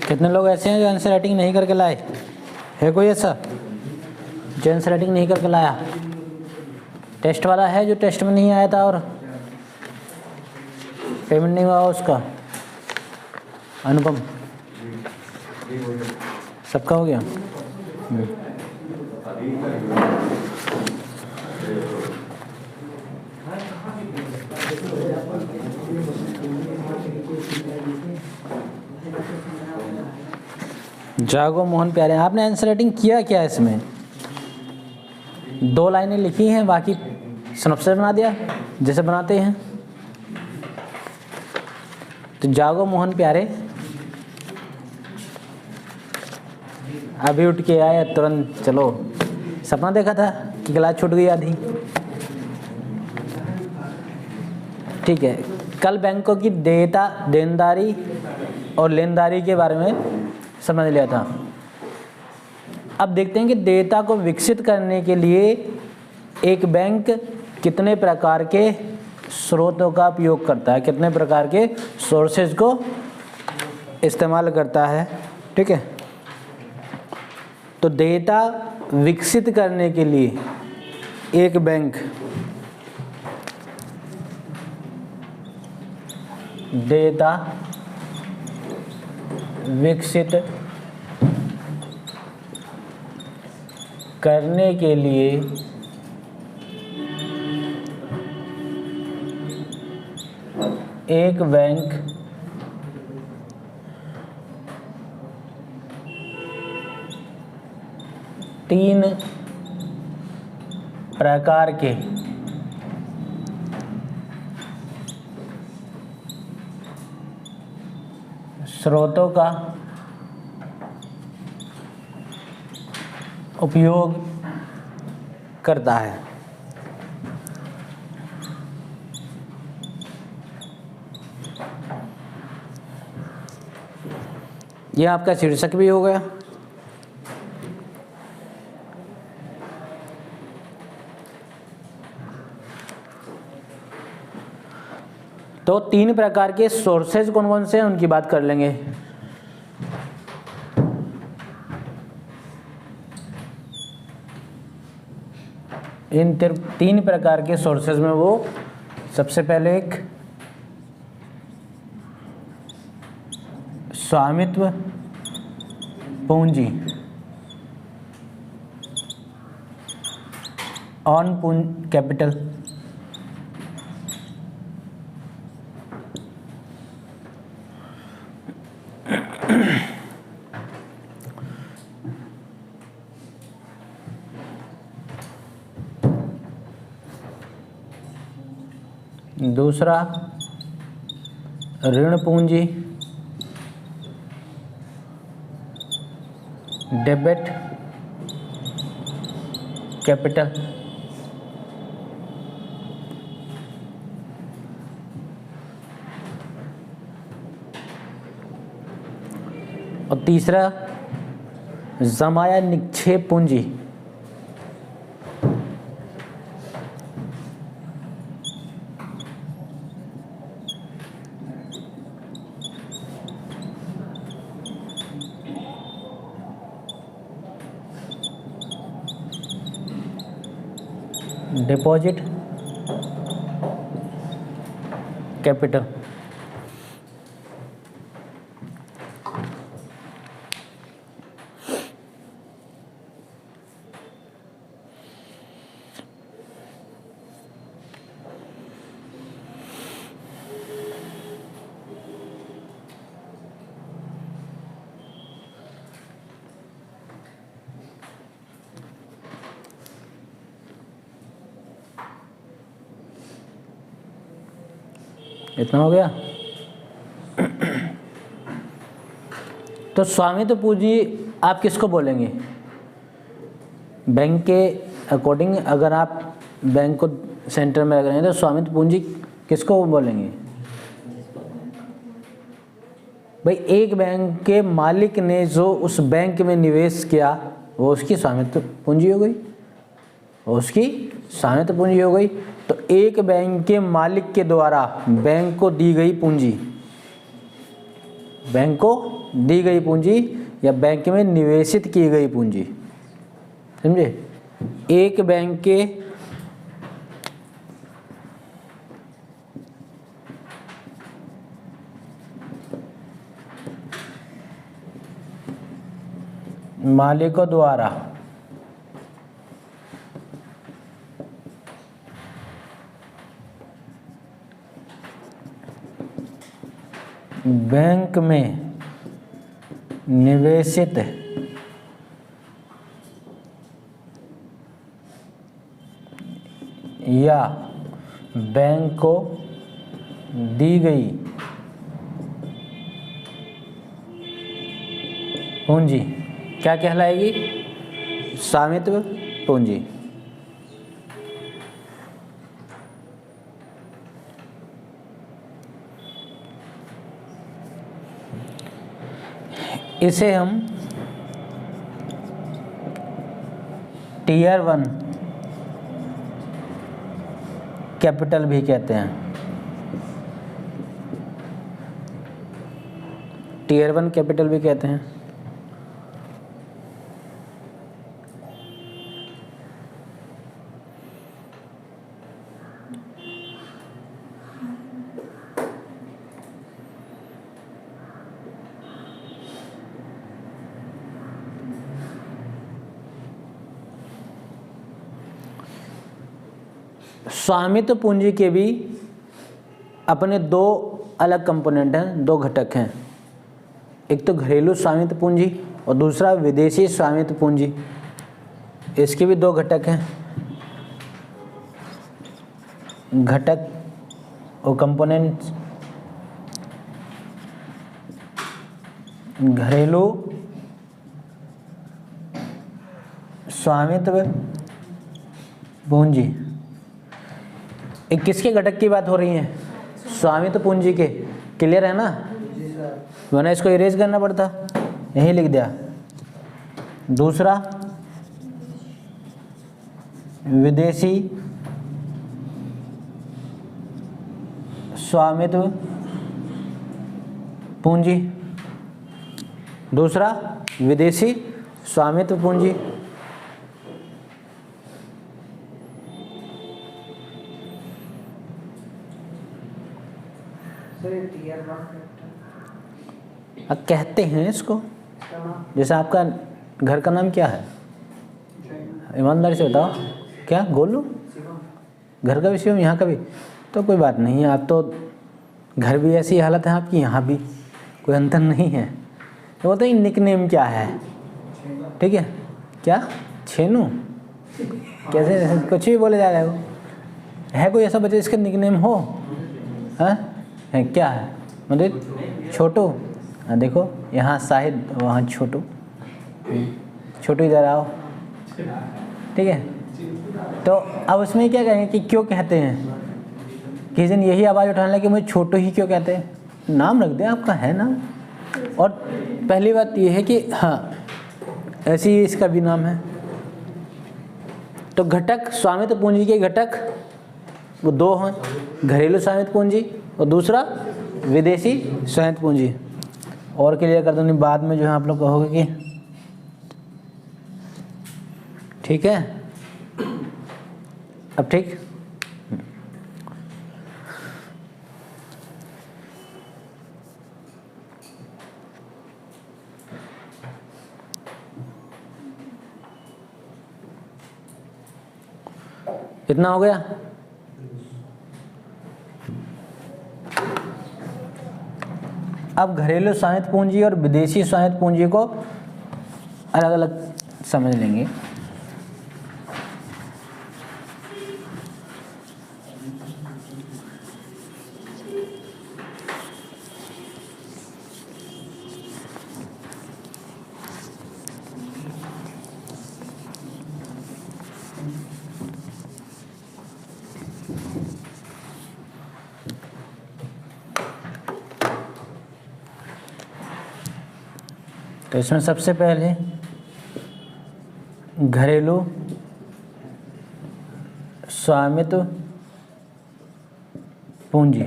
कितने लोग ऐसे हैं जो आंसर राइटिंग नहीं करके लाए? है कोई ऐसा जो आंसर राइटिंग नहीं करके लाया? टेस्ट वाला है जो टेस्ट में नहीं आया था और पेमेंट नहीं हुआ उसका? अनुपम, सबका हो गया? जागो मोहन प्यारे, आपने आंसर राइटिंग किया क्या इसमें? 2 लाइनें लिखी हैं, बाकी सिनॉप्सिस बना दिया जैसे बनाते हैं। तो जागो मोहन प्यारे, अभी उठ के आए तुरंत, चलो सपना देखा था कि क्लास छूट गई आधी। ठीक है, कल बैंकों की देयता, देनदारी और लेनदारी के बारे में समझ लिया था। अब देखते हैं कि देयता को विकसित करने के लिए एक बैंक कितने प्रकार के स्रोतों का उपयोग करता है, कितने प्रकार के सोर्सेज को इस्तेमाल करता है। ठीक है, तो देयता विकसित करने के लिए एक बैंक देयता विकसित करने के लिए एक बैंक तीन प्रकार के स्रोतों का उपयोग करता है। यह आपका शीर्षक भी हो गया। तो 3 प्रकार के सोर्सेज कौन कौन से हैं उनकी बात कर लेंगे। इन 3 प्रकार के सोर्सेज में वो सबसे पहले एक स्वामित्व पूंजी, ऑन कैपिटल, दूसरा ऋण पूंजी, डेबिट कैपिटल, और तीसरा जमाया निक्षेप पूंजी। Deposit capital. इतना हो गया। तो स्वामित्व पूंजी आप किसको बोलेंगे? बैंक के अकॉर्डिंग अगर आप बैंक को सेंटर में रख रहे हैं तो स्वामित्व पूंजी किसको बोलेंगे? भाई एक बैंक के मालिक ने जो उस बैंक में निवेश किया वो उसकी स्वामित्व पूंजी हो गई, वो उसकी स्वामित्व पूंजी हो गई। तो एक बैंक के मालिक के द्वारा बैंक को दी गई पूंजी बैंक को दी गई पूंजी या बैंक में निवेशित की गई पूंजी, समझे। एक बैंक के मालिकों द्वारा बैंक में निवेशित या बैंक को दी गई पूंजी क्या कहलाएगी? स्वामित्व पूंजी। इसे हम टियर 1 कैपिटल भी कहते हैं। टियर 1 कैपिटल भी कहते हैं। स्वामित्व पूंजी के भी अपने दो अलग कंपोनेंट हैं, दो घटक हैं। एक तो घरेलू स्वामित्व पूंजी और दूसरा विदेशी स्वामित्व पूंजी। इसके भी दो घटक हैं, घटक और कंपोनेंट्स। घरेलू स्वामित्व पूंजी, एक किसके घटक की बात हो रही है? स्वामित्व पूंजी के। क्लियर है ना? वरना इसको इरेज करना पड़ता, यही लिख दिया। दूसरा विदेशी स्वामित्व पूंजी, दूसरा विदेशी स्वामित्व पूंजी। अब कहते हैं इसको, जैसे आपका घर का नाम क्या है? ईमानदारी से बताओ, क्या गोलू? घर का भी शिवम, यहाँ का भी? तो कोई बात नहीं है, आप तो घर भी ऐसी हालत है आपकी, यहाँ भी कोई अंतर नहीं है। तो बोलते हैं निकनेम क्या है? ठीक है, क्या छेनू? कैसे कुछ भी बोले जा रहे हो? है कोई ऐसा बच्चा जिसका निकनेम हो? है क्या है? मतलब छोटू। हाँ देखो, यहाँ शाहिद, वहाँ छोटू। छोटू इधर आओ, ठीक है। तो अब उसमें क्या कहेंगे कि क्यों कहते हैं? किसी दिन यही आवाज़ उठाने लगे मुझे छोटू ही क्यों कहते हैं? नाम रख दें, आपका है नाम। और पहली बात ये है कि हाँ, ऐसे ही इसका भी नाम है। तो घटक, स्वामित्व पूंजी के घटक वो दो हैं, घरेलू स्वामित्व पूंजी और दूसरा विदेशी स्वामित्व पूंजी। और क्लियर कर दूँ, बाद में जो है आप लोग कहोगे कि ठीक है। अब ठीक, इतना हो गया। अब घरेलू स्वामित्व पूंजी और विदेशी स्वामित्व पूंजी को अलग अलग समझ लेंगे। तो इसमें सबसे पहले घरेलू स्वामित्व पूंजी।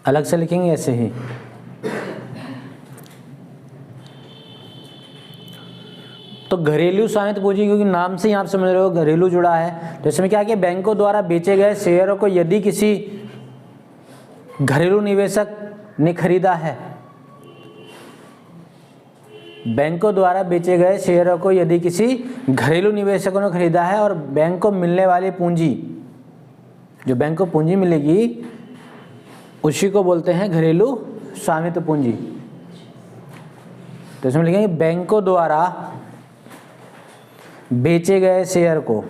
अलग से लिखेंगे ऐसे ही। तो घरेलू स्वामित्व पूंजी, क्योंकि नाम से ही आप समझ रहे हो घरेलू जुड़ा है, तो इसमें क्या कि बैंकों द्वारा बेचे गए शेयरों को यदि किसी घरेलू निवेशक ने खरीदा है, बैंकों द्वारा बेचे गए शेयरों को यदि किसी घरेलू निवेशकों ने खरीदा है और बैंक को मिलने वाली पूंजी, जो बैंक को पूंजी मिलेगी उसी को बोलते हैं घरेलू स्वामित्व पूंजी। तो इसमें लिखेंगे बैंकों द्वारा बेचे गए शेयर को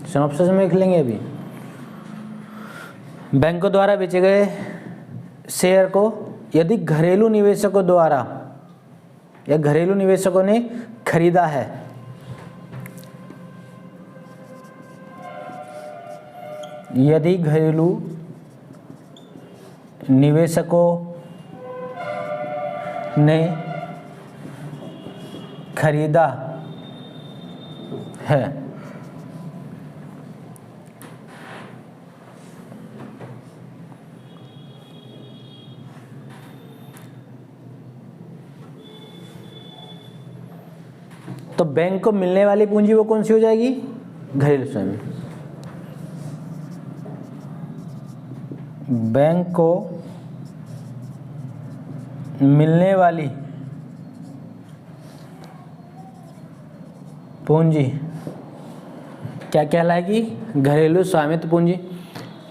सिनॉप्सिस में लिख लेंगे अभी। बैंकों द्वारा बेचे गए शेयर को यदि घरेलू निवेशकों द्वारा या घरेलू निवेशकों ने खरीदा है, यदि घरेलू निवेशकों ने खरीदा है, तो बैंक को मिलने वाली पूंजी वो कौन सी हो जाएगी? घरेलू स्वामित्व। बैंक को मिलने वाली पूंजी क्या कहलाएगी? घरेलू स्वामित्व पूंजी।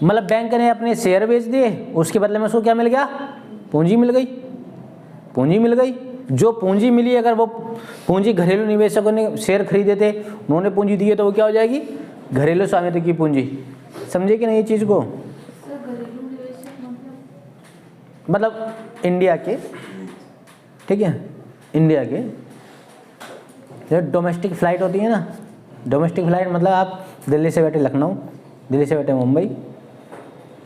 मतलब बैंक ने अपने शेयर बेच दिए, उसके बदले में उसको क्या मिल गया? पूंजी मिल गई। पूंजी मिल गई, जो पूंजी मिली, अगर वो पूंजी घरेलू निवेशकों ने शेयर खरीदे थे, उन्होंने पूंजी दी है, तो वो क्या हो जाएगी? घरेलू स्वामित्व की पूंजी। समझे कि नहीं ये चीज को? मतलब इंडिया के, ठीक है, इंडिया के जो डोमेस्टिक फ्लाइट होती है ना, डोमेस्टिक फ्लाइट मतलब आप दिल्ली से बैठे लखनऊ, दिल्ली से बैठे मुंबई,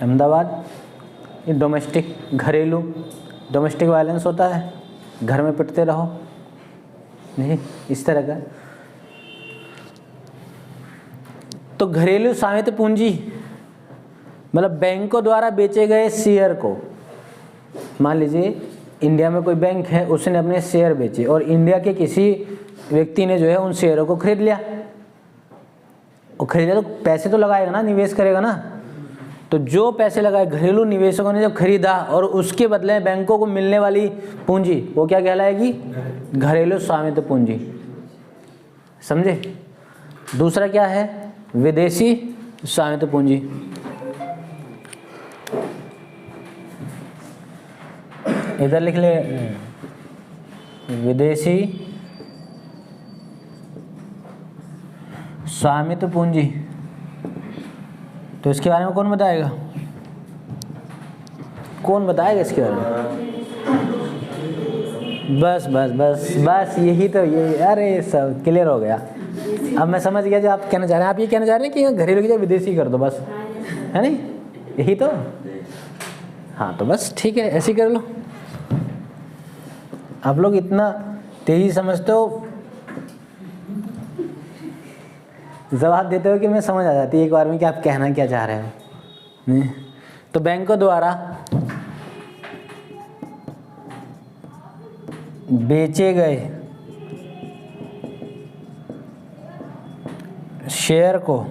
अहमदाबाद, ये डोमेस्टिक घरेलू डोमेस्टिक वायलेंस होता है, घर में पिटते रहो, नहीं इस तरह का। तो घरेलू स्वामित्व पूंजी मतलब बैंकों द्वारा बेचे गए शेयर को, मान लीजिए इंडिया में कोई बैंक है, उसने अपने शेयर बेचे और इंडिया के किसी व्यक्ति ने जो है उन शेयरों को खरीद लिया। और खरीदा तो पैसे तो लगाएगा ना, निवेश करेगा ना। तो जो पैसे लगाए घरेलू निवेशकों ने जब खरीदा और उसके बदले बैंकों को मिलने वाली पूंजी, वो क्या कहलाएगी? घरेलू स्वामित्व पूंजी। समझे? दूसरा क्या है? विदेशी स्वामित्व पूंजी। इधर लिख ले विदेशी स्वामित्व पूंजी। तो इसके बारे में कौन बताएगा? कौन बताएगा इसके बारे में? बस बस बस बस यही तो, ये अरे सब क्लियर हो गया। अब मैं समझ गया जो आप कहना चाह रहे हैं। आप ये कहना चाह रहे हैं कि घरेलू की जगह विदेशी कर दो, बस, है नहीं? यही तो। हाँ तो बस ठीक है, ऐसे ही कर लो। आप लोग इतना तेजी समझते हो, जवाब देते हो कि मैं समझ आ जाती है एक बार में कि आप कहना क्या चाह रहे हो। तो बैंकों द्वारा बेचे गए शेयर को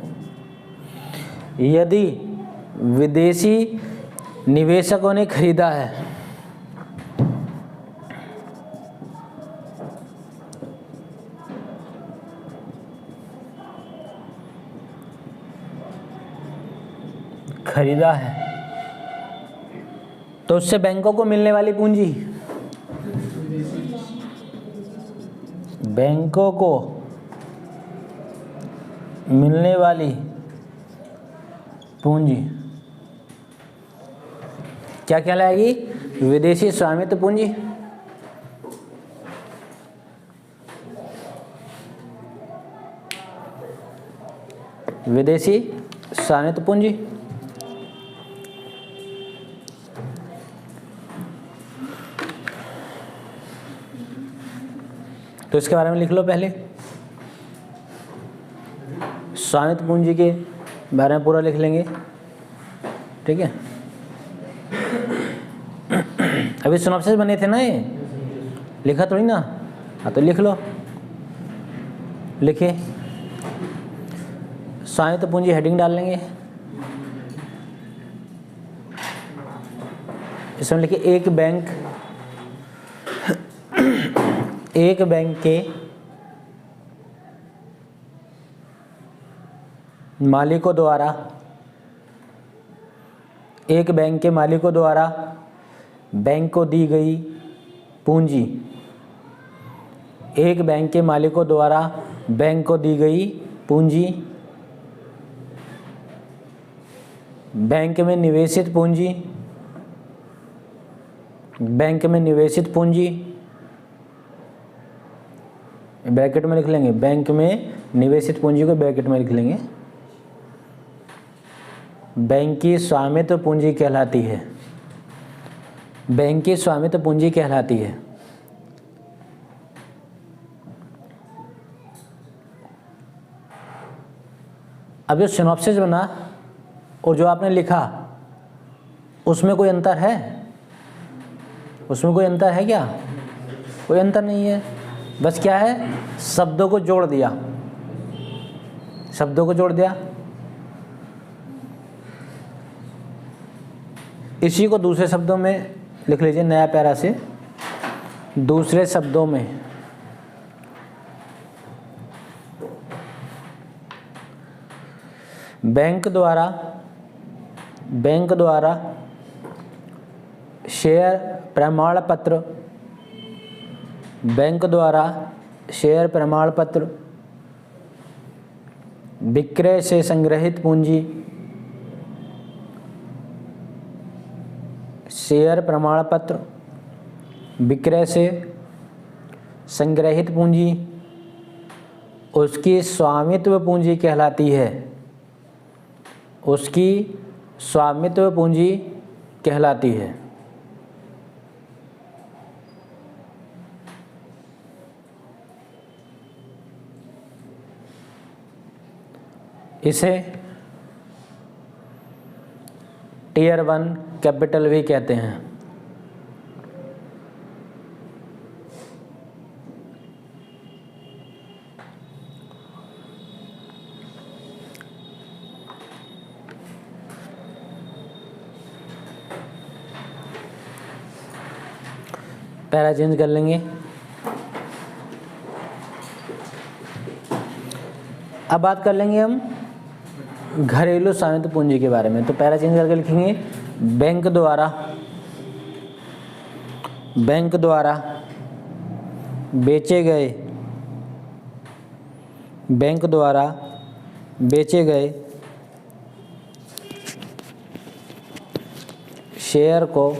यदि विदेशी निवेशकों ने खरीदा है, खरीदा है, तो उससे बैंकों को मिलने वाली पूंजी, बैंकों को मिलने वाली पूंजी क्या कहलाएगी? विदेशी स्वामित्व पूंजी। विदेशी स्वामित्व पूंजी। तो इसके बारे में लिख लो पहले। स्वामित्व पूंजी के बारे में पूरा लिख लेंगे, ठीक है। अभी सिनॉप्सिस बने थे ना, ये लिखा थोड़ी ना। हाँ तो लिख लो, लिखिए। स्वामित्व पूंजी हेडिंग डाल लेंगे, इसमें लिखिए एक बैंक के मालिकों द्वारा, एक बैंक के मालिकों द्वारा बैंक को दी गई पूंजी, एक बैंक के मालिकों द्वारा बैंक को दी गई पूंजी, बैंक में निवेशित पूंजी, बैंक में निवेशित पूंजी, ब्रैकेट में लिख लेंगे, बैंक में निवेशित पूंजी को ब्रैकेट में लिख लेंगे, बैंक की स्वामित्व पूंजी कहलाती है, बैंक की स्वामित्व पूंजी कहलाती है। अब जो सिनॉप्सिस बना और जो आपने लिखा उसमें कोई अंतर है? उसमें कोई अंतर है क्या? कोई अंतर नहीं है। बस क्या है, शब्दों को जोड़ दिया, शब्दों को जोड़ दिया। इसी को दूसरे शब्दों में लिख लीजिए, नया पैरा से। दूसरे शब्दों में बैंक द्वारा शेयर प्रमाण पत्र, बैंक द्वारा शेयर प्रमाण पत्र, विक्रय से संग्रहित पूंजी, शेयर प्रमाण पत्र, विक्रय से संग्रहित पूंजी उसकी स्वामित्व पूंजी कहलाती है, उसकी स्वामित्व पूंजी कहलाती है। इसे टियर 1 कैपिटल भी कहते हैं। पैरा चेंज कर लेंगे। अब बात कर लेंगे हम घरेलू स्वामित्व पूंजी के बारे में। तो पैरा चेंज करके लिखेंगे, बैंक द्वारा बेचे गए शेयर को,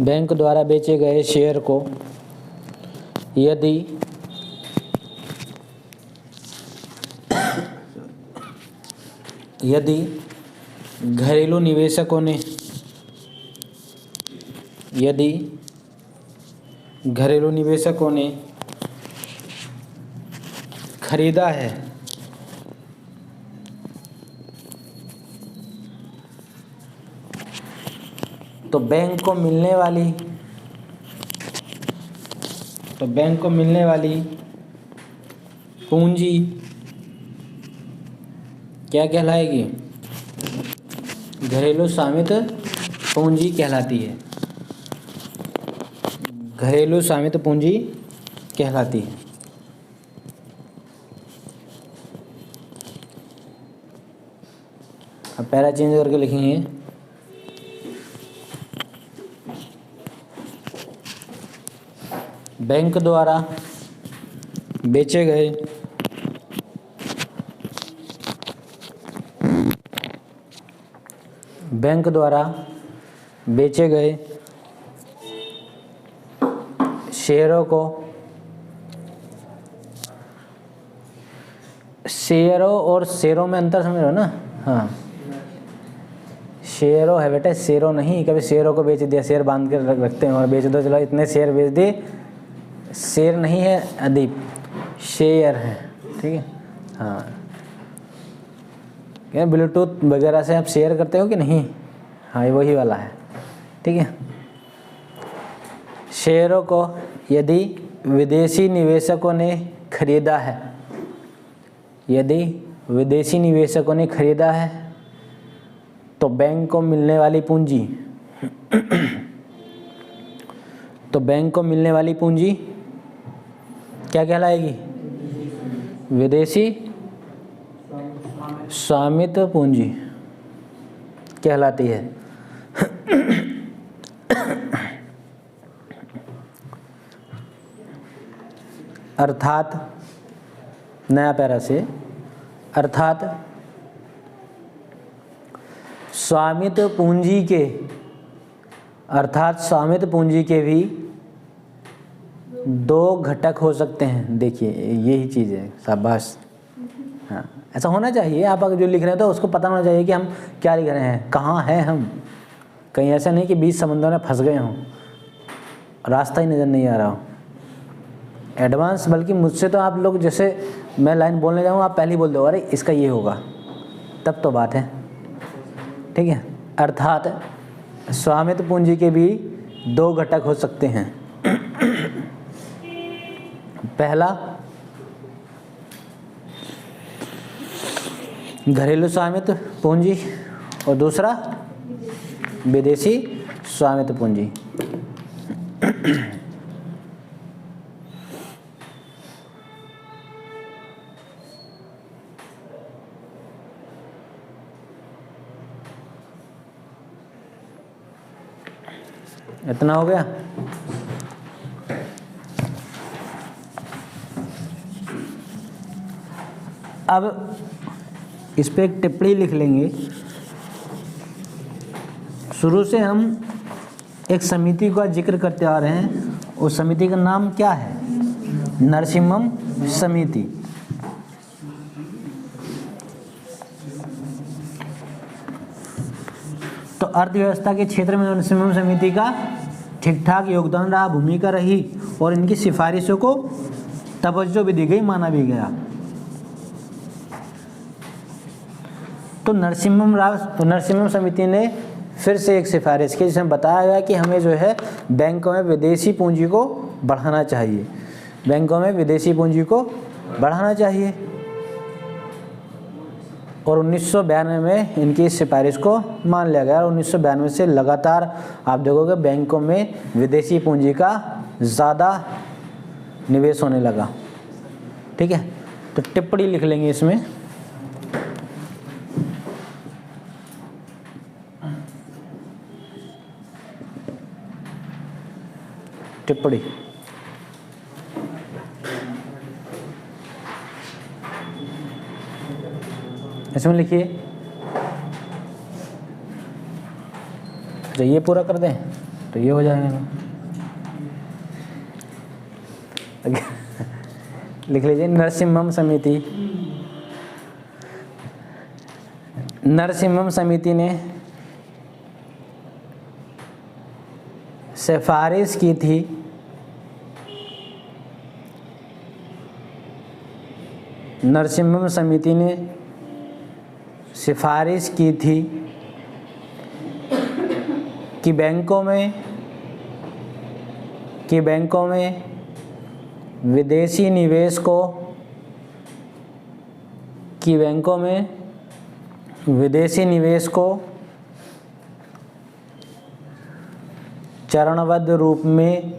बैंक द्वारा बेचे गए शेयर को यदि घरेलू निवेशकों ने खरीदा है तो बैंक को मिलने वाली पूंजी क्या कहलाएगी? घरेलू स्वामित्व पूंजी कहलाती है, घरेलू स्वामित्व पूंजी कहलाती है। अब पैरा चेंज करके लिखेंगे, बैंक द्वारा बेचे गए शेयरों को, शेयरों और शेयरों में अंतर समझ रहे हो ना? हाँ, शेयरों है बेटा, शेयरों नहीं, कभी शेयरों को बेच दिया, शेयर बांध के रखते हैं और बेच दो, चलो इतने शेयर बेच दिए। शेयर नहीं है अदीप, शेयर है, ठीक है। हाँ, क्या ब्लूटूथ वगैरह से आप शेयर करते हो कि नहीं? हाँ, ये वही वाला है, ठीक है। शेयरों को यदि विदेशी निवेशकों ने खरीदा है, यदि विदेशी निवेशकों ने खरीदा है तो बैंक को मिलने वाली पूंजी तो बैंक को मिलने वाली पूंजी क्या कहलाएगी? विदेशी स्वामित्व पूंजी कहलाती है। अर्थात नया पैरा से, अर्थात स्वामित्व पूंजी के, अर्थात स्वामित्व पूंजी के भी दो घटक हो सकते हैं। देखिए यही चीज़ है, शाबाश। हाँ, ऐसा होना चाहिए। आप अगर जो लिख रहे हैं तो उसको पता होना चाहिए कि हम क्या लिख रहे हैं, कहाँ हैं हम। कहीं ऐसा नहीं कि बीच समंदर में फंस गए हों, रास्ता ही नज़र नहीं आ रहा हो। एडवांस, बल्कि मुझसे तो आप लोग, जैसे मैं लाइन बोलने जाऊँ आप पहले ही बोल दो अरे इसका ये होगा, तब तो बात है, ठीक है। अर्थात स्वामित्व पूंजी के भी दो घटक हो सकते हैं। पहला घरेलू स्वामित्व पूंजी और दूसरा विदेशी स्वामित्व पूंजी। इतना हो गया। अब इस पे एक टिप्पणी लिख लेंगे। शुरू से हम एक समिति का जिक्र करते आ रहे हैं, उस समिति का नाम क्या है? नरसिम्हम समिति। तो अर्थव्यवस्था के क्षेत्र में नरसिम्हम समिति का ठीक ठाक योगदान रहा, भूमिका रही और इनकी सिफारिशों को तवज्जो भी दी गई, माना भी गया। तो नरसिम्हम समिति ने फिर से एक सिफारिश की, जिसमें बताया गया कि हमें जो है बैंकों में विदेशी पूंजी को बढ़ाना चाहिए, बैंकों में विदेशी पूंजी को बढ़ाना चाहिए। और 1992 में इनकी इस सिफारिश को मान लिया गया और 1992 से लगातार आप देखोगे बैंकों में विदेशी पूंजी का ज़्यादा निवेश होने लगा, ठीक है। तो टिप्पणी लिख लेंगे इसमें। टिप्पणी इसमें लिखिए। तो ये पूरा कर दें तो ये हो जाएगा। लिख लीजिए नरसिम्हम समिति। नरसिम्हम समिति ने सिफारिश की थी नरसिम्हम समिति ने सिफारिश की थी कि बैंकों में विदेशी निवेश को चरणबद्ध रूप में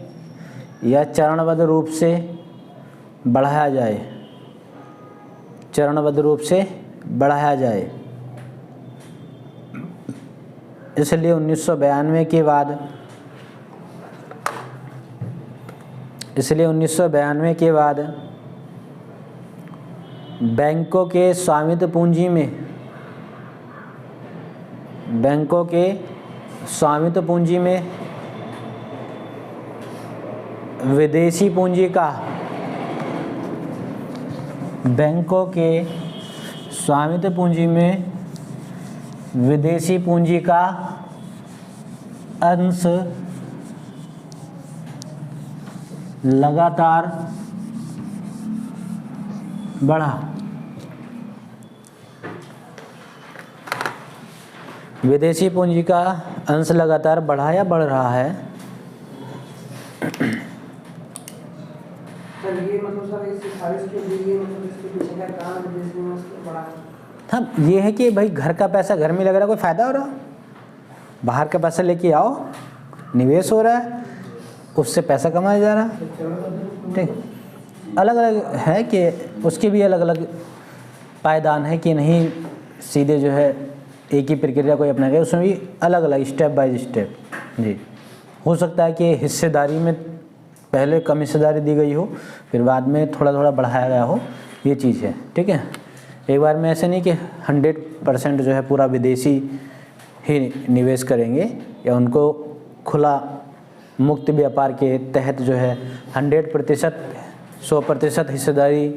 या चरणबद्ध रूप से बढ़ाया जाए, चरणबद्ध रूप से बढ़ाया जाए। इसलिए 1992 के बाद बैंकों के स्वामित्व पूंजी में विदेशी पूंजी का, बैंकों के स्वामित्व पूंजी में विदेशी पूंजी का अंश लगातार बढ़ा। विदेशी पूंजी का अंश लगातार बढ़ा या बढ़ रहा है। सर ये मतलब सर इस सिफारिश के लिए मतलब इसके पीछे का कारण विदेश निवेश बढ़ा। हाँ, ये है कि भाई घर का पैसा घर में लग रहा है, कोई फ़ायदा हो रहा, बाहर का पैसा लेके आओ, निवेश हो रहा है, उससे पैसा कमाया जा रहा है। ठीक, अलग अलग है कि उसके भी अलग अलग पायदान है कि नहीं सीधे जो है एक ही प्रक्रिया कोई अपना गया, उसमें भी अलग अलग स्टेप बाय स्टेप। जी, हो सकता है कि हिस्सेदारी में पहले कम हिस्सेदारी दी गई हो, फिर बाद में थोड़ा थोड़ा बढ़ाया गया हो, ये चीज़ है। ठीक है, एक बार में ऐसे नहीं कि 100% जो है पूरा विदेशी ही निवेश करेंगे या उनको खुला मुक्त व्यापार के तहत जो है 100% 100% हिस्सेदारी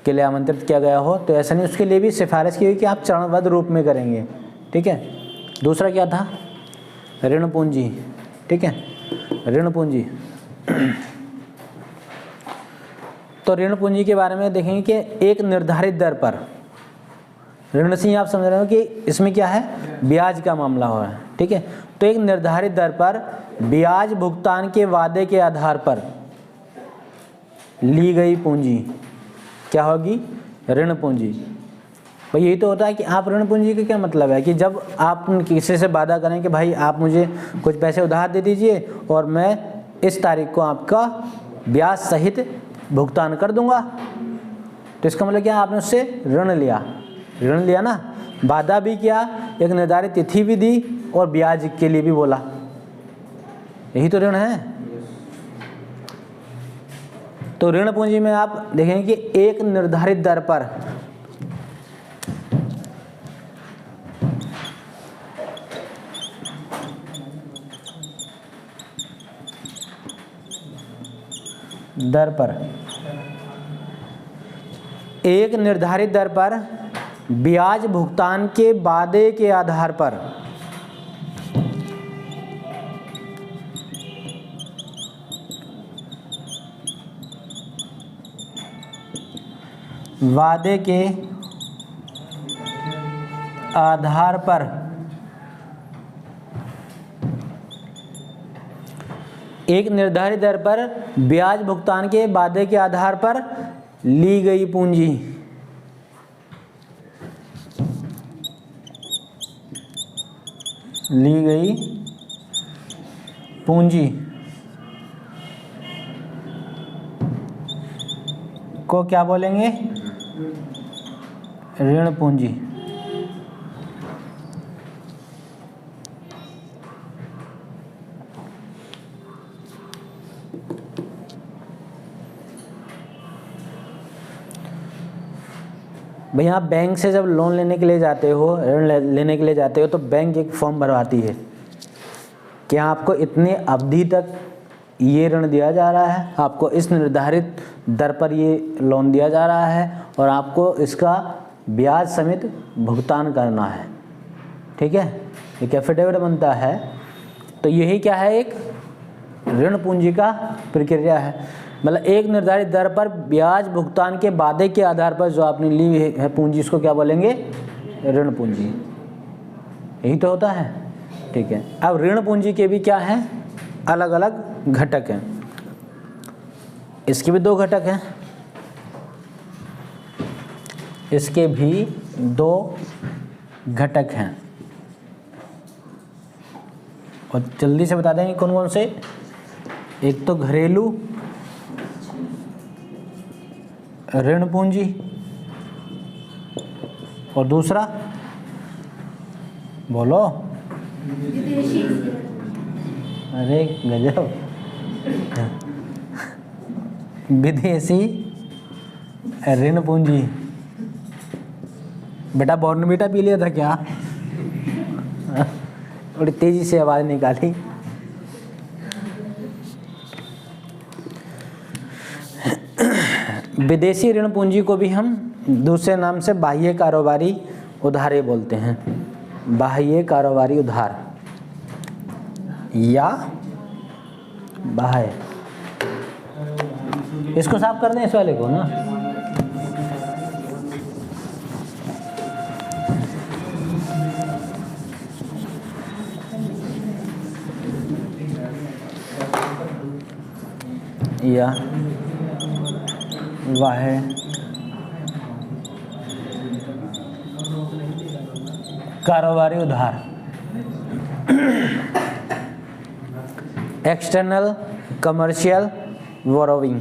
के लिए आमंत्रित किया गया हो, तो ऐसा नहीं। उसके लिए भी सिफारिश की हुई कि आप चरणबद्ध रूप में करेंगे। ठीक है, दूसरा क्या था, ऋण पूंजी। ठीक है, ऋण पूंजी। तो ऋण पूंजी के बारे में देखेंगे कि एक निर्धारित दर पर ऋण से आप समझ रहे हो कि इसमें क्या है, ब्याज का मामला हो रहा है। ठीक है, तो एक निर्धारित दर पर ब्याज भुगतान के वादे के आधार पर ली गई पूंजी क्या होगी, ऋण पूंजी। भाई यही तो होता है कि आप ऋण पूंजी का क्या मतलब है कि जब आप किसी से वादा करें कि भाई आप मुझे कुछ पैसे उधार दे दीजिए और मैं इस तारीख को आपका ब्याज सहित भुगतान कर दूंगा, तो इसका मतलब क्या, आपने उससे ऋण लिया ना, वादा भी किया, एक निर्धारित तिथि भी दी और ब्याज के लिए भी बोला, यही तो ऋण है। तो ऋण पूंजी में आप देखेंगे कि एक निर्धारित दर पर एक निर्धारित दर पर ब्याज भुगतान के वादे के आधार पर एक निर्धारित दर पर ब्याज भुगतान के वादे के आधार पर ली गई पूंजी को क्या बोलेंगे, ऋण पूंजी। भाई आप बैंक से जब लोन लेने के लिए जाते हो, ऋण लेने के लिए जाते हो, तो बैंक एक फॉर्म भरवाती है कि आपको इतने अवधि तक ये ऋण दिया जा रहा है, आपको इस निर्धारित दर पर ये लोन दिया जा रहा है और आपको इसका ब्याज समेत भुगतान करना है। ठीक है, एक एफिडेविट बनता है। तो यही क्या है, एक ऋण पूंजी का प्रक्रिया है। मतलब एक निर्धारित दर पर ब्याज भुगतान के वादे के आधार पर जो आपने ली है पूंजी, इसको क्या बोलेंगे, ऋण पूंजी। यही तो होता है। ठीक है, अब ऋण पूंजी के भी क्या हैं, अलग अलग घटक हैं। इसके भी दो घटक हैं, इसके भी दो घटक हैं और जल्दी से बता देंगे कौन कौन से। एक तो घरेलू ऋण पूंजी और दूसरा बोलो, अरे गजब, विदेशी ऋण पूंजी। बेटा बॉर्नवीटा पी लिया था क्या? बड़ी तेजी से आवाज निकाली। विदेशी ऋण पूंजी को भी हम दूसरे नाम से बाह्य कारोबारी उधारे बोलते हैं। बाह्य कारोबारी उधार या बाह्य, इसको साफ कर दें इस वाले को ना। या बाह्य कारोबारी उधार, एक्सटर्नल कमर्शियल बोरोविंग।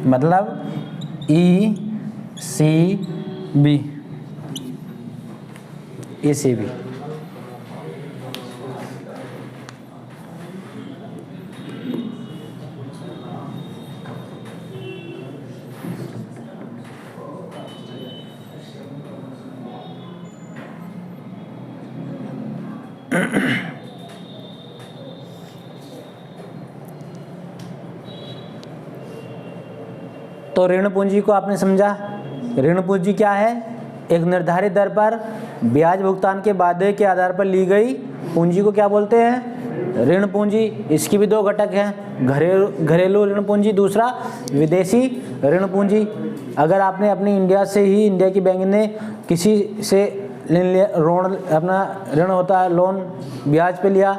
मतलब ECB, ECB। तो ऋण पूंजी को आपने समझा। ऋण पूंजी क्या है? एक निर्धारित दर पर ब्याज भुगतान के वादे के आधार पर ली गई पूंजी को क्या बोलते हैं? ऋण पूंजी। इसकी भी दो घटक हैं, घरेलू ऋण पूंजी, दूसरा विदेशी ऋण पूंजी। अगर आपने अपनी इंडिया से ही, इंडिया की बैंक ने किसी से ऋण, अपना ऋण होता है लोन, ब्याज पे लिया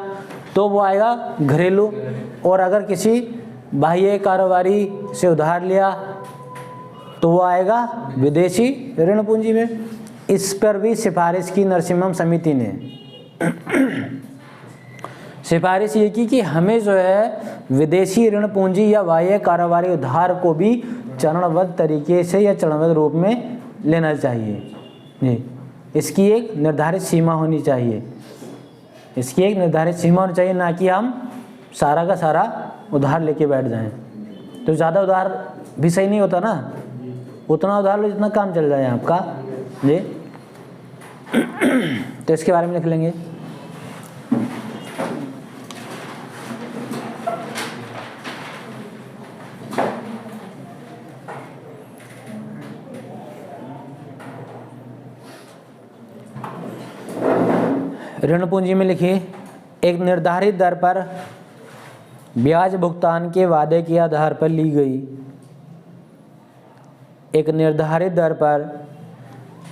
तो वो आएगा घरेलू। और अगर किसी बाह्य कारोबारी से उधार लिया तो वो आएगा विदेशी ऋण पूंजी में। इस पर भी सिफारिश की नरसिम्हम समिति ने सिफारिश ये की कि हमें जो है विदेशी ऋण पूंजी या बाह्य कारोबारी उधार को भी चरणबद्ध तरीके से या चरणबद्ध रूप में लेना चाहिए जी। इसकी एक निर्धारित सीमा होनी चाहिए, इसकी एक निर्धारित सीमा होनी चाहिए, ना कि हम सारा का सारा उधार लेके बैठ जाएं। तो ज़्यादा उधार भी सही नहीं होता ना, उतना उधार लो जितना काम चल जाए आपका जी। तो इसके बारे में लिख लेंगे। ऋण पूंजी में लिखिए, एक निर्धारित दर पर ब्याज भुगतान के वादे के आधार पर ली गई, एक निर्धारित दर पर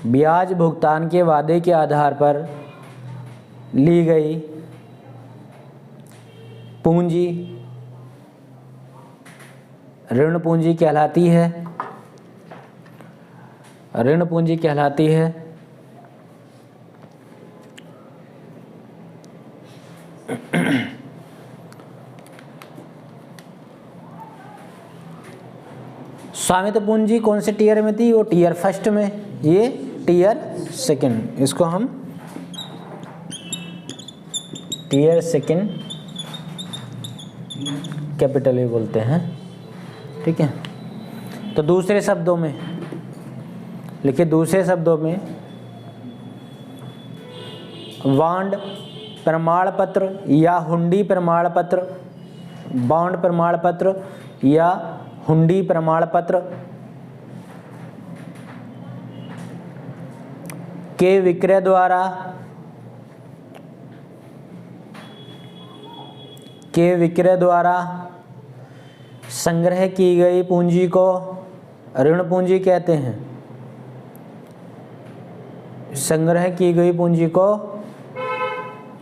ब्याज भुगतान के वादे के आधार पर ली गई पूंजी ऋण पूंजी कहलाती है। ऋण पूंजी कहलाती है। स्वामित्व पूंजी कौन से टीयर में थी? वो टीयर फर्स्ट में, ये टीयर सेकंड। इसको हम टीयर सेकंड कैपिटल भी बोलते हैं, ठीक है। तो दूसरे शब्दों में लिखिए, दूसरे शब्दों में बॉन्ड प्रमाण पत्र या हुंडी प्रमाण पत्र, बॉन्ड प्रमाण पत्र या हुंडी प्रमाण पत्र के विक्रय द्वारा संग्रह की गई पूंजी को ऋण पूंजी कहते हैं। संग्रह की गई पूंजी को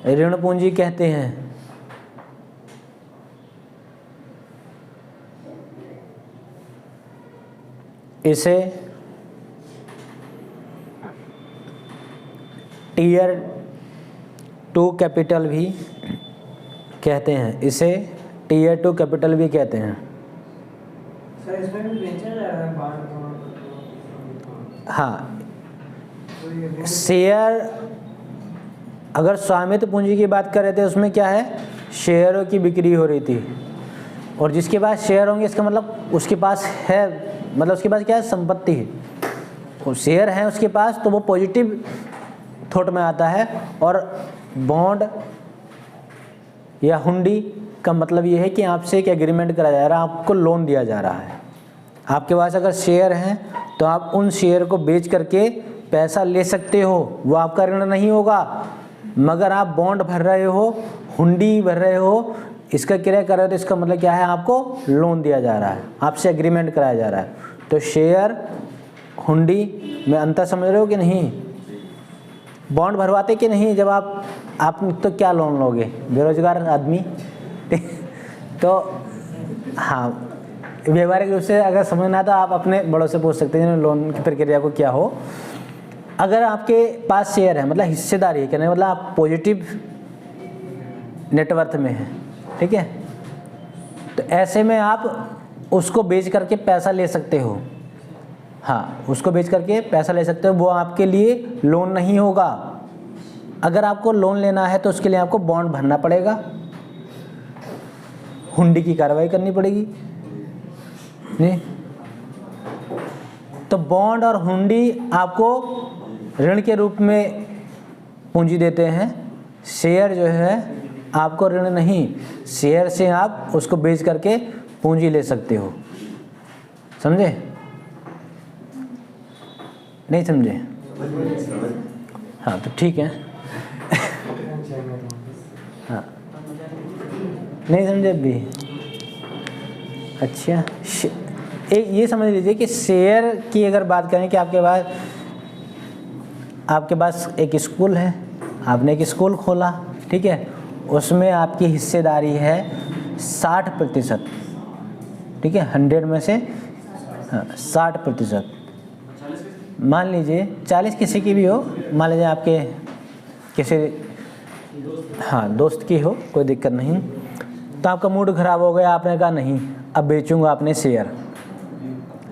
ऋण पूंजी कहते हैं। इसे टीयर 2 कैपिटल भी कहते हैं। इसे टीयर 2 कैपिटल भी कहते हैं। सर इसमें भी बेचा जा रहा है बांड? हाँ, शेयर, अगर स्वामित्व पूंजी की बात कर रहे थे उसमें क्या है, शेयरों की बिक्री हो रही थी, और जिसके पास शेयर होंगे इसका मतलब उसके पास है, मतलब उसके पास क्या है, संपत्ति है, और शेयर है उसके पास, तो वो पॉजिटिव थॉट में आता है। और बॉन्ड या हुंडी का मतलब ये है कि आपसे एक एग्रीमेंट करा जा रहा है, आपको लोन दिया जा रहा है। आपके पास अगर शेयर हैं तो आप उन शेयर को बेच करके पैसा ले सकते हो, वो आपका ऋण नहीं होगा। मगर आप बॉन्ड भर रहे हो, हुंडी भर रहे हो, इसका क्रय कर रहे हो, तो इसका मतलब क्या है, आपको लोन दिया जा रहा है, आपसे एग्रीमेंट कराया जा रहा है। तो शेयर हुंडी में अंतर समझ रहे हो कि नहीं? बॉन्ड भरवाते कि नहीं? जब आप तो क्या लोन लोगे, बेरोजगार आदमी तो हाँ, व्यवहारिक रूप से अगर समझना तो आप अपने बड़ों से पूछ सकते हैं लोन की प्रक्रिया को क्या हो। अगर आपके पास शेयर है, मतलब हिस्सेदारी है, कहने मतलब आप पॉजिटिव नेटवर्थ में हैं, ठीक है, तो ऐसे में आप उसको बेच करके पैसा ले सकते हो। हाँ, उसको बेच करके पैसा ले सकते हो, वो आपके लिए लोन नहीं होगा। अगर आपको लोन लेना है तो उसके लिए आपको बॉन्ड भरना पड़ेगा, हुंडी की कार्रवाई करनी पड़ेगी। नहीं तो बॉन्ड और हुंडी आपको ऋण के रूप में पूंजी देते हैं। शेयर जो है आपको ऋण नहीं, शेयर से आप उसको बेच करके पूंजी ले सकते हो। समझे? नहीं समझे? हाँ तो ठीक है। हाँ नहीं समझे अभी? अच्छा, एक ये समझ लीजिए कि शेयर की अगर बात करें कि आपके पास एक स्कूल है, आपने एक स्कूल खोला, ठीक है, उसमें आपकी हिस्सेदारी है 60%, ठीक है, 100 में से 60%। मान लीजिए 40 किसी की भी हो, मान लीजिए आपके किसी दोस्त की हो, कोई दिक्कत नहीं। तो आपका मूड खराब हो गया, आपने कहा नहीं अब बेचूंगा अपने शेयर,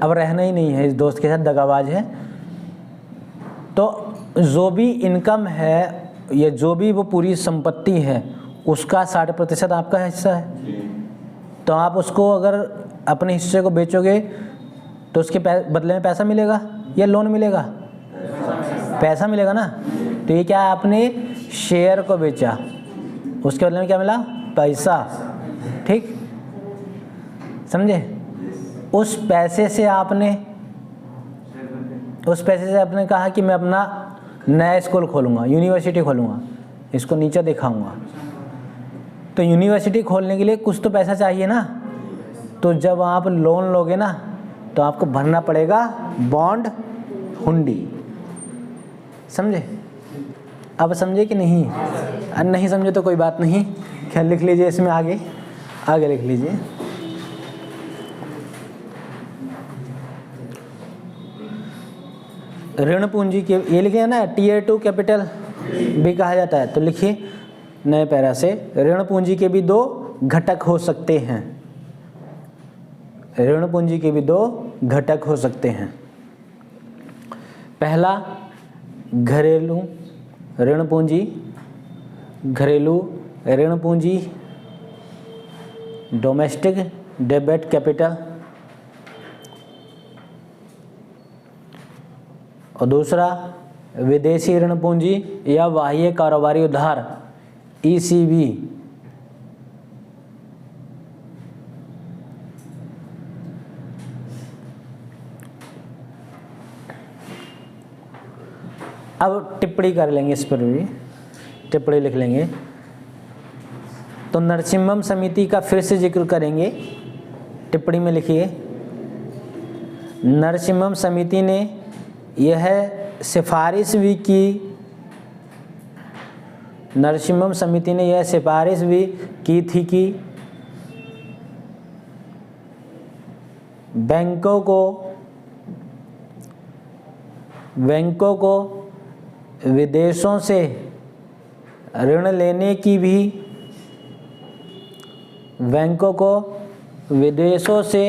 अब रहना ही नहीं है, इस दोस्त के साथ दगाबाज है। तो जो भी इनकम है या जो भी वो पूरी संपत्ति है उसका 60% आपका हिस्सा है। तो आप उसको अगर अपने हिस्से को बेचोगे तो उसके बदले में पैसा मिलेगा या लोन मिलेगा? पैसा मिलेगा ना। तो ये क्या है, आपने शेयर को बेचा, उसके बदले में क्या मिला? पैसा। ठीक, समझे? उस पैसे से आपने कहा कि मैं अपना नया स्कूल खोलूँगा, यूनिवर्सिटी खोलूँगा, इसको नीचे दिखाऊँगा। तो यूनिवर्सिटी खोलने के लिए कुछ तो पैसा चाहिए ना। तो जब आप लोन लोगे ना तो आपको भरना पड़ेगा बॉन्ड, हुंडी। समझे? अब समझे कि नहीं? नहीं समझे तो कोई बात नहीं, ख्याल लिख लीजिए, इसमें आगे लिख लीजिए। ऋण पूंजी के ये लिखे ना, टियर 2 कैपिटल भी कहा जाता है। तो लिखिए नए पैरा से, ऋण पूंजी के भी 2 घटक हो सकते हैं। ऋण पूंजी के भी 2 घटक हो सकते हैं। पहला घरेलू ऋण पूंजी, घरेलू ऋण पूंजी, डोमेस्टिक डेबिट कैपिटल, और दूसरा विदेशी ऋण पूंजी या बाह्य कारोबारी उधार, ECB। अब टिप्पणी कर लेंगे, इस पर भी टिप्पणी लिख लेंगे। तो नरसिम्हम समिति का फिर से जिक्र करेंगे, टिप्पणी में लिखिए, नरसिम्हम समिति ने यह सिफारिश भी की, नरसिम्हम समिति ने यह सिफारिश भी की थी कि बैंकों को विदेशों से ऋण लेने की भी, बैंकों को विदेशों से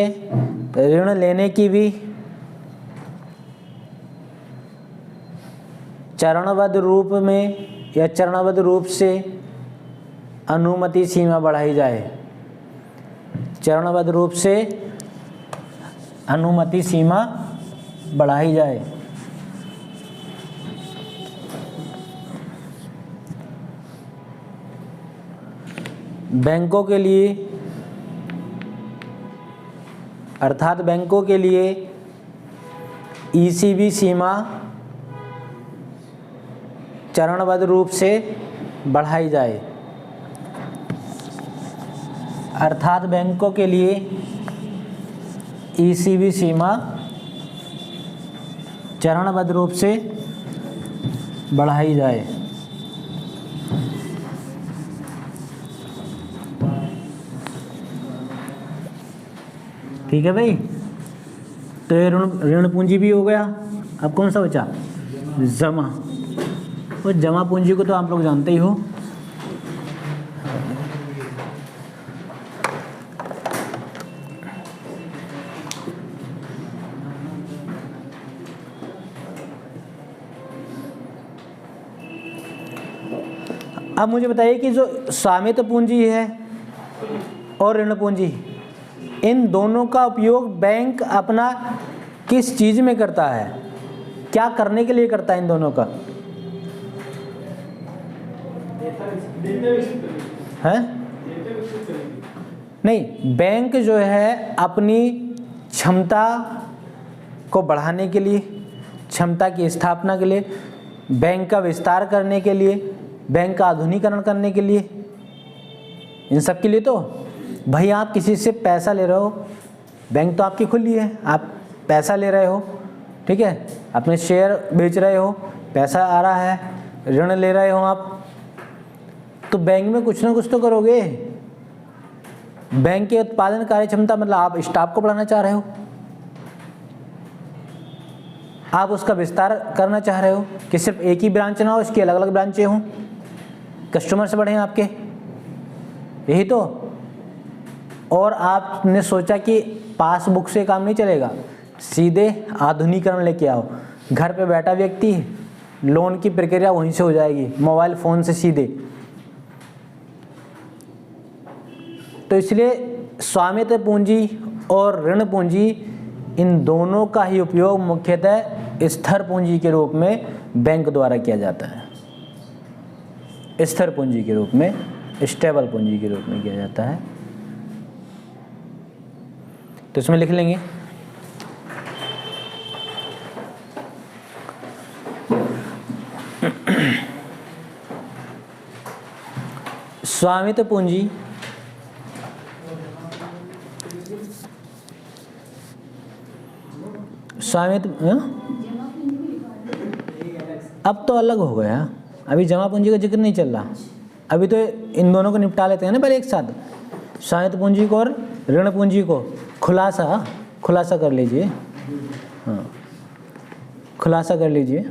ऋण लेने की भी चरणबद्ध रूप में या चरणबद्ध रूप से अनुमति सीमा बढ़ाई जाए। चरणबद्ध रूप से अनुमति सीमा बढ़ाई जाए। बैंकों के लिए अर्थात बैंकों के लिए ईसीबी सीमा चरणबद्ध रूप से बढ़ाई जाए। अर्थात बैंकों के लिए ईसीबी सीमा चरणबद्ध रूप से बढ़ाई जाए। ठीक है भाई, तो ये ऋण पूंजी भी हो गया। अब कौन सा बचा? जमा। वो जमा पूंजी को तो आप लोग जानते ही हो। अब मुझे बताइए कि जो स्वामित्व पूंजी है और ऋण पूंजी, इन दोनों का उपयोग बैंक अपना किस चीज में करता है? क्या करने के लिए करता है इन दोनों का? है नहीं, बैंक जो है अपनी क्षमता को बढ़ाने के लिए, क्षमता की स्थापना के लिए, बैंक का विस्तार करने के लिए, बैंक का आधुनिकीकरण करने के लिए, इन सब के लिए। तो भाई आप किसी से पैसा ले रहे हो, बैंक तो आपकी खुली है, आप पैसा ले रहे हो, ठीक है, अपने शेयर बेच रहे हो, पैसा आ रहा है, ऋण ले रहे हो आप, तो बैंक में कुछ ना कुछ तो करोगे। बैंक के उत्पादन कार्य क्षमता मतलब आप स्टाफ को बढ़ाना चाह रहे हो, आप उसका विस्तार करना चाह रहे हो कि सिर्फ एक ही ब्रांच ना हो, इसकी अलग अलग ब्रांचें हों, कस्टमर्स बढ़े आपके, यही तो। और आपने सोचा कि पासबुक से काम नहीं चलेगा, सीधे आधुनिकीकरण लेके आओ। घर पे बैठा व्यक्ति, लोन की प्रक्रिया वहीं से हो जाएगी, मोबाइल फ़ोन से सीधे। तो इसलिए स्वामित्व पूंजी और ऋण पूंजी, इन दोनों का ही उपयोग मुख्यतः स्थिर पूंजी के रूप में बैंक द्वारा किया जाता है। स्थिर पूंजी के रूप में, स्टेबल पूंजी के रूप में किया जाता है। तो इसमें लिख लेंगे स्वामित्व पूंजी अब तो अलग हो गया, अभी जमा पूंजी का जिक्र नहीं चल रहा। अभी तो इन दोनों को निपटा लेते हैं ना पहले एक साथ, स्वामित्व पूंजी को और ऋण पूंजी को। खुलासा कर लीजिए, हाँ खुलासा कर लीजिए।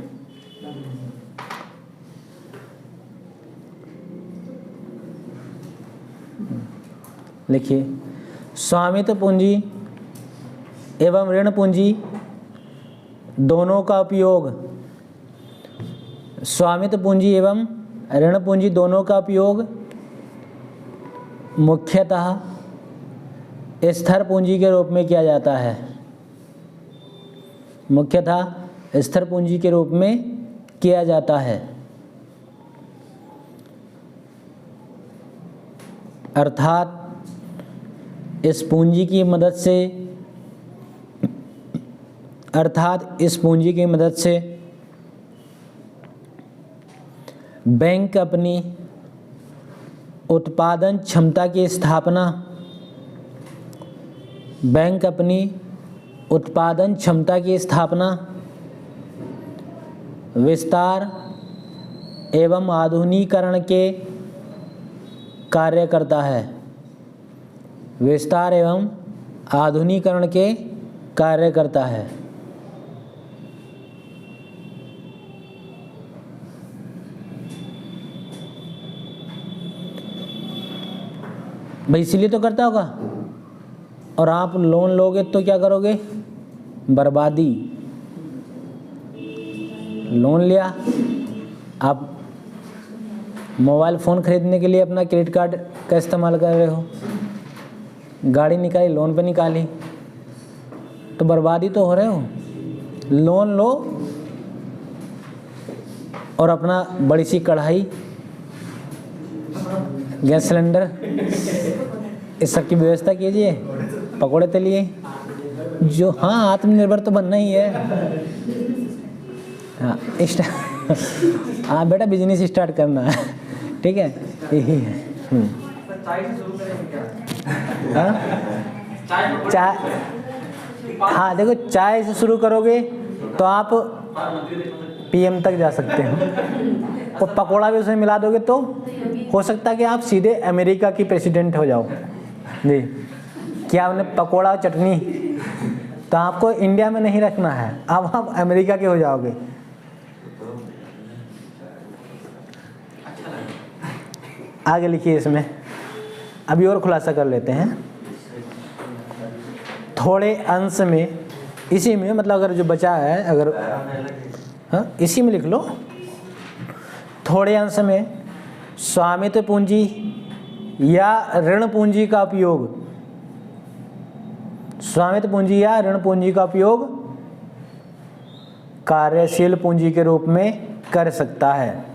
लिखिए, स्वामित्व पूंजी एवं ऋण पूंजी दोनों का उपयोग, स्वामित्व पूंजी एवं ऋण पूंजी दोनों का उपयोग मुख्यतः स्थिर पूंजी के रूप में किया जाता है। मुख्यतः स्थिर पूंजी के रूप में किया जाता है। अर्थात इस पूंजी की मदद से बैंक अपनी उत्पादन क्षमता की स्थापना, विस्तार एवं आधुनिकीकरण के कार्य करता है। विस्तार एवं आधुनिकीकरण के कार्य करता है। भाई इसीलिए तो करता होगा। और आप लोन लोगे तो क्या करोगे? बर्बादी। लोन लिया, आप मोबाइल फ़ोन खरीदने के लिए अपना क्रेडिट कार्ड का इस्तेमाल कर रहे हो, गाड़ी निकाली, लोन पे निकाली, तो बर्बादी तो हो रहे हो। लोन लो और अपना बड़ी सी कढ़ाई गैस सिलेंडर, इस सब की व्यवस्था कीजिए, पकौड़े तलिए, जो हाँ आत्मनिर्भर तो बनना ही है। हाँ हाँ बेटा बिजनेस स्टार्ट करना है, ठीक है, यही है। हाँ चाय, हाँ देखो चाय से शुरू करोगे तो आप PM तक जा सकते हो, और पकोड़ा भी उसमें मिला दोगे तो हो सकता है कि आप सीधे अमेरिका की प्रेसिडेंट हो जाओ जी। क्या आपने पकोड़ा और चटनी, तो आपको इंडिया में नहीं रखना है, अब आप अमेरिका के हो जाओगे। आगे लिखिए इसमें, अभी और खुलासा कर लेते हैं। थोड़े अंश में, इसी में मतलब अगर जो बचा है, अगर हाँ इसी में लिख लो, थोड़े अंश में स्वामित्व पूंजी या ऋण पूंजी का उपयोग, स्वामित्व पूंजी या ऋण पूंजी का उपयोग कार्यशील पूंजी के रूप में कर सकता है,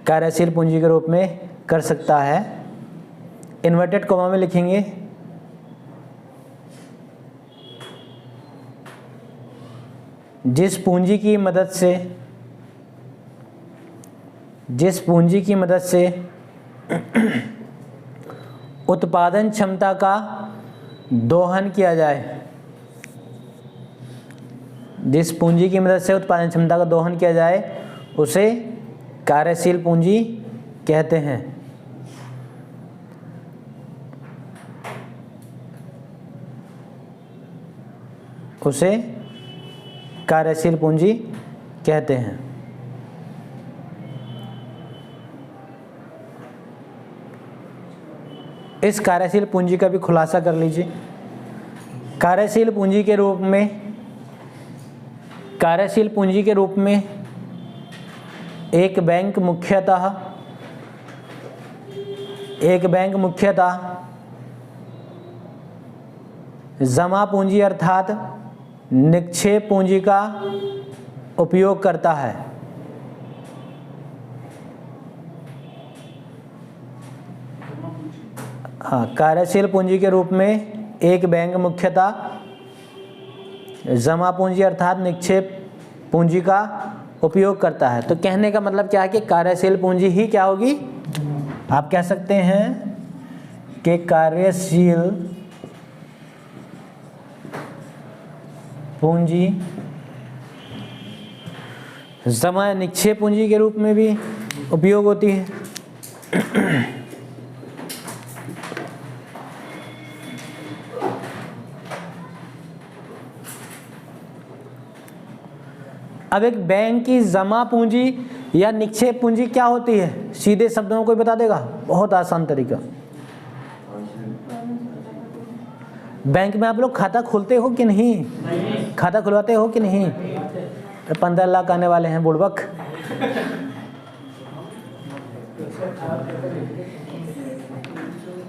कार्यशील पूंजी के रूप में कर सकता है। इन्वर्टेड कॉमा में लिखेंगे जिस पूंजी की मदद से उत्पादन क्षमता का दोहन किया जाए, जिस पूंजी की मदद से उत्पादन क्षमता का दोहन किया जाए उसे कार्यशील पूंजी कहते हैं। उसे कार्यशील पूंजी कहते हैं। इस कार्यशील पूंजी का भी खुलासा कर लीजिए। कार्यशील पूंजी के रूप में एक बैंक मुख्यतः जमा पूंजी अर्थात निक्षेप पूंजी का उपयोग करता है। हाँ, कार्यशील पूंजी के रूप में एक बैंक मुख्यतः जमा पूंजी अर्थात निक्षेप पूंजी का उपयोग करता है। तो कहने का मतलब क्या है कि कार्यशील पूंजी ही क्या होगी, आप कह सकते हैं कि कार्यशील पूंजी जमा निक्षेप पूंजी के रूप में भी उपयोग होती है। अब एक बैंक की जमा पूंजी या निक्षेप पूंजी क्या होती है, सीधे शब्दों में कोई बता देगा? बहुत आसान तरीका। बैंक में आप लोग खाता खोलते हो कि नहीं? खाता खुलवाते हो कि नहीं? 15 लाख आने वाले हैं बुड़बक।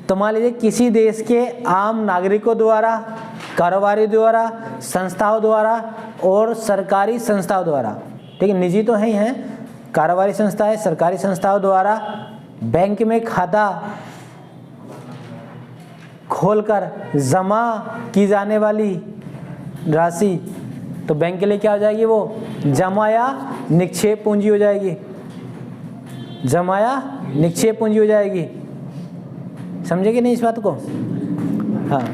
तो मान लीजिए किसी देश के आम नागरिकों द्वारा, कारोबारी द्वारा, संस्थाओं द्वारा और सरकारी संस्थाओं द्वारा, ठीक है, निजी तो है ही हैं, कारोबारी संस्थाएं, सरकारी संस्थाओं द्वारा बैंक में खाता खोलकर जमा की जाने वाली राशि, तो बैंक के लिए क्या हो जाएगी? वो जमा या निक्षेप पूंजी हो जाएगी। जमा या निक्षेप पूंजी हो जाएगी। समझे कि नहीं इस बात को? हाँ,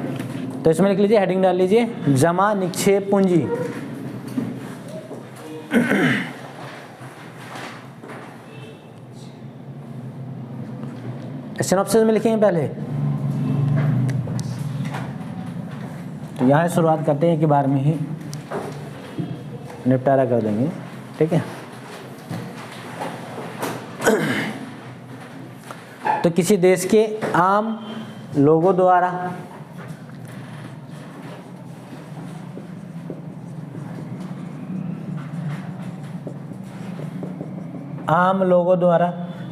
तो इसमें लिख लीजिए, हेडिंग डाल लीजिए, जमा निक्षेप पूंजी। सिनॉप्सिस में लिखेंगे पहले, तो यहाँ शुरुआत करते हैं कि बार में ही निपटारा कर देंगे, ठीक है। तो किसी देश के आम लोगों द्वारा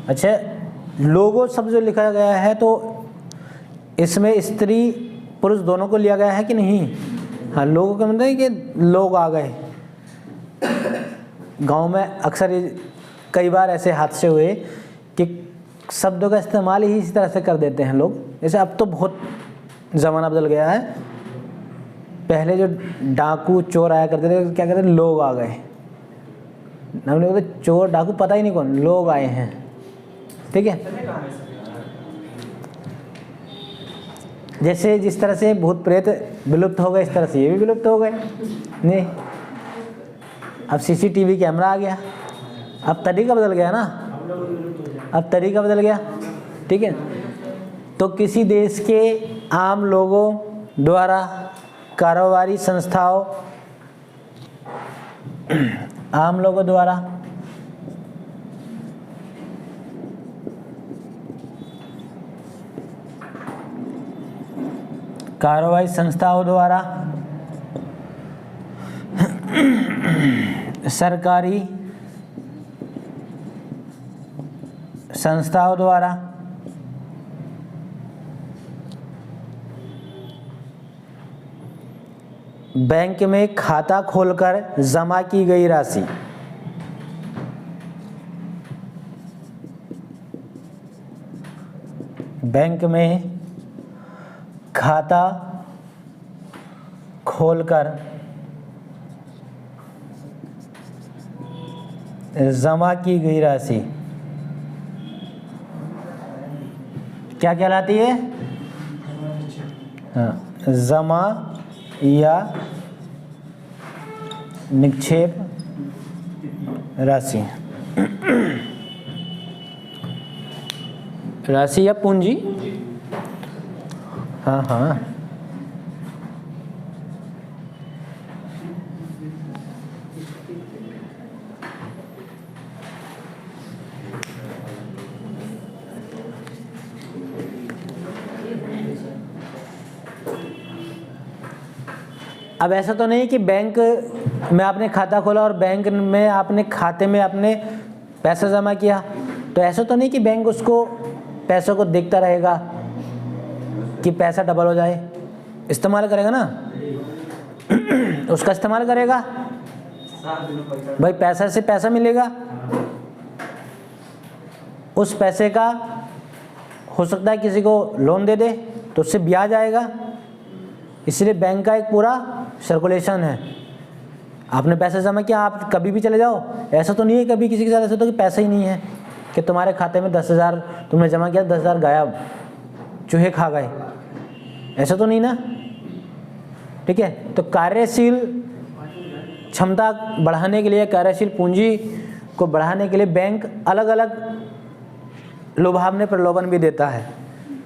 अच्छा, लोगो शब्द जो लिखा गया है तो इसमें स्त्री पुरुष दोनों को लिया गया है कि नहीं? हाँ, लोगों का मतलब है कि लोग आ गए। गांव में अक्सर कई बार ऐसे हादसे हुए कि शब्दों का इस्तेमाल ही इसी तरह से कर देते हैं लोग। जैसे अब तो बहुत ज़माना बदल गया है, पहले जो डाकू चोर आया करते थे क्या कहते थे, लोग आ गए। हम लोग तो चोर डाकू पता ही नहीं कौन, लोग आए हैं। ठीक है, जैसे जिस तरह से भूत प्रेत विलुप्त हो गए, इस तरह से ये भी विलुप्त हो गए। नहीं, अब सीसीटीवी कैमरा आ गया, अब तरीका बदल गया ना, अब तरीका बदल गया। ठीक है, तो किसी देश के आम लोगों द्वारा, कारोबारी संस्थाओं, आम लोगों द्वारा कारोबारी संस्थाओं द्वारा, सरकारी संस्थाओं द्वारा, बैंक में खाता खोलकर जमा की गई राशि, बैंक में खाता खोलकर जमा की गई राशि क्या कहलाती है? हाँ, जमा या निक्षेप राशि, राशि या पूंजी। हाँ हाँ, अब ऐसा तो नहीं कि बैंक में आपने खाता खोला और बैंक में आपने खाते में आपने पैसा जमा किया, तो ऐसा तो नहीं कि बैंक उसको पैसों को देखता रहेगा कि पैसा डबल हो जाए, इस्तेमाल करेगा ना, उसका इस्तेमाल करेगा। भाई पैसा से पैसा मिलेगा, उस पैसे का हो सकता है किसी को लोन दे दे तो उससे ब्याज आएगा, इसलिए बैंक का एक पूरा सर्कुलेशन है। आपने पैसा जमा किया, आप कभी भी चले जाओ, ऐसा तो नहीं है कभी किसी के साथ ऐसा तो कि पैसा ही नहीं है, कि तुम्हारे खाते में 10,000 तुमने जमा किया, 10,000 गायब, चूहे खा गए, ऐसा तो नहीं ना। ठीक है, तो कार्यशील क्षमता बढ़ाने के लिए, कार्यशील पूंजी को बढ़ाने के लिए बैंक अलग अलग लुभावने प्रलोभन भी देता है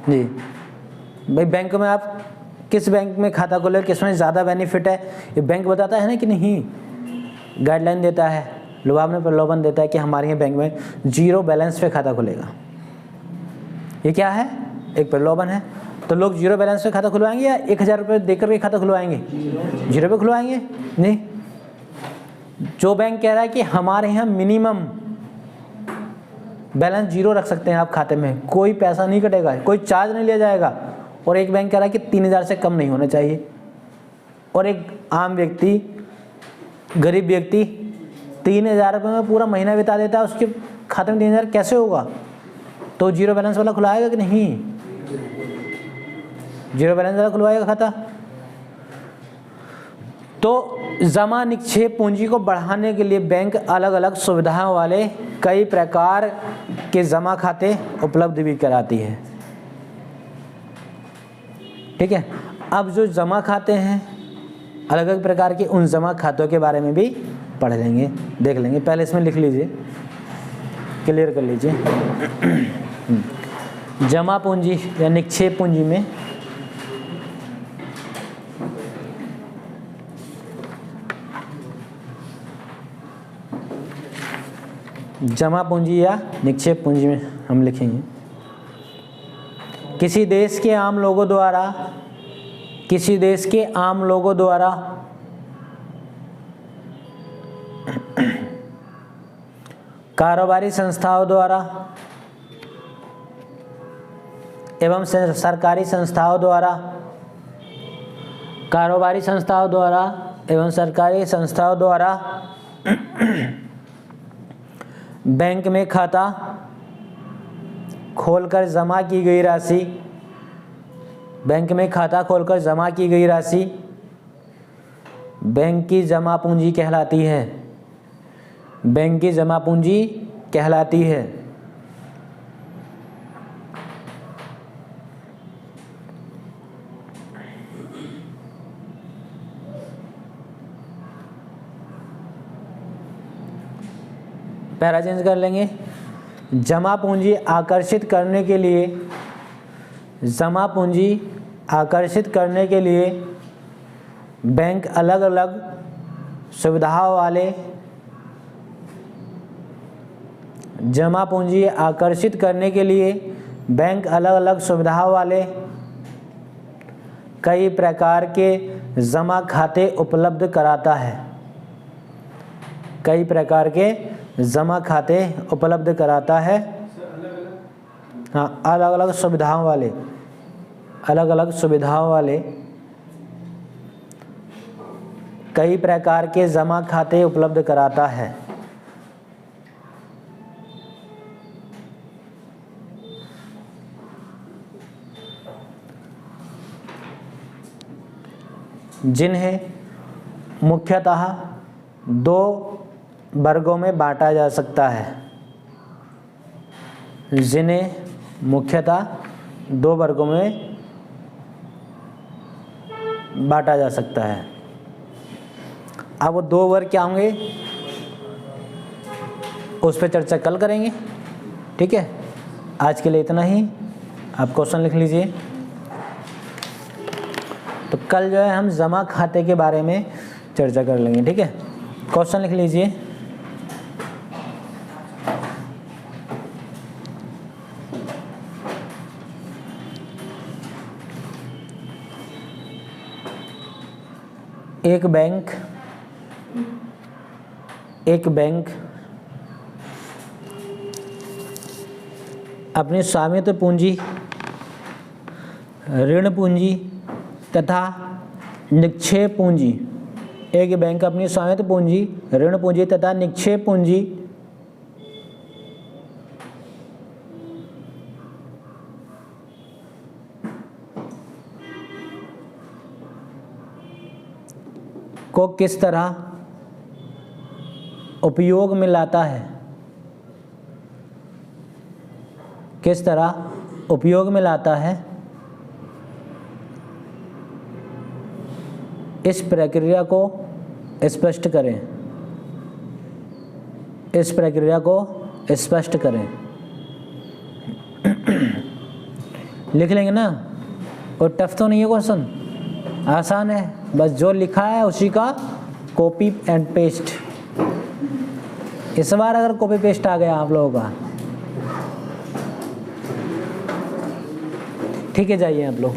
जी। भाई बैंक में आप किस बैंक में खाता खोले, किसमें ज़्यादा बेनिफिट है, ये बैंक बताता है ना कि नहीं, गाइडलाइन देता है, लुभावने प्रलोभन देता है कि हमारे यहाँ बैंक में 0 बैलेंस पे खाता खुलेगा। ये क्या है? एक प्रलोभन है। तो लोग 0 बैलेंस पे खाता खुलवाएंगे या 1,000 रुपये देकर के खाता खुलवाएंगे? 0 पे खुलवाएंगे। नहीं, जो बैंक कह रहा है कि हमारे यहाँ मिनिमम बैलेंस 0 रख सकते हैं आप खाते में, कोई पैसा नहीं कटेगा, कोई चार्ज नहीं लिया जाएगा, और एक बैंक कह रहा है कि 3,000 से कम नहीं होना चाहिए, और एक आम व्यक्ति, गरीब व्यक्ति 3,000 रुपये में पूरा महीना बिता देता है, उसके खाते में 3,000 कैसे होगा? तो 0 बैलेंस वाला खुलाएगा कि नहीं? 0 बैलेंस वाला खुलवाएगा खाता। तो जमा निक्षेप पूंजी को बढ़ाने के लिए बैंक अलग अलग सुविधाओं वाले कई प्रकार के जमा खाते उपलब्ध भी कराती है। ठीक है, अब जो जमा खाते हैं अलग अलग प्रकार के, उन जमा खातों के बारे में भी पढ़ लेंगे, देख लेंगे। पहले इसमें लिख लीजिए, क्लियर कर लीजिए। जमा पूंजी या निक्षेप पूंजी में जमा पूंजी या निक्षेप पूंजी में हम लिखेंगे किसी देश के आम लोगों द्वारा, किसी देश के आम लोगों द्वारा कारोबारी संस्थाओं द्वारा एवं सरकारी संस्थाओं द्वारा, कारोबारी संस्थाओं द्वारा एवं सरकारी संस्थाओं द्वारा बैंक में खाता खोलकर जमा की गई राशि, बैंक में खाता खोलकर जमा की गई राशि बैंक की जमा पूंजी कहलाती है। बैंक की जमा पूंजी कहलाती है। पैरा चेंज कर लेंगे। जमा पूंजी आकर्षित करने के लिए, जमा पूंजी आकर्षित करने के लिए बैंक अलग अलग सुविधाओं वाले, जमा पूंजी आकर्षित करने के लिए बैंक अलग अलग सुविधाओं वाले कई प्रकार के जमा खाते उपलब्ध कराता है। कई प्रकार के जमा खाते उपलब्ध कराता है। हाँ, अलग अलग सुविधाओं वाले, अलग अलग सुविधाओं वाले कई प्रकार के जमा खाते उपलब्ध कराता है। जिन्हें मुख्यतः दो वर्गों में बांटा जा सकता है। जिन्हें मुख्यतः दो वर्गों में बांटा जा सकता है। अब वो दो वर्ग क्या होंगे उस पर चर्चा कल करेंगे। ठीक है, आज के लिए इतना ही। आप क्वेश्चन लिख लीजिए। तो कल जो है हम जमा खाते के बारे में चर्चा कर लेंगे। ठीक है, क्वेश्चन लिख लीजिए। एक बैंक अपनी स्वामित्व पूंजी, ऋण पूंजी तथा निक्षेप पूंजी, एक बैंक अपनी स्वामित्व पूंजी, ऋण पूंजी तथा निक्षेप पूंजी को किस तरह उपयोग में लाता है, किस तरह उपयोग में लाता है, इस प्रक्रिया को स्पष्ट करें। इस प्रक्रिया को स्पष्ट करें। लिख लेंगे ना, और टफ तो नहीं है क्वेश्चन, आसान है। बस जो लिखा है उसी का कॉपी एंड पेस्ट। इस बार अगर कॉपी पेस्ट आ गया आप लोगों का, ठीक है, जाइए आप लोग।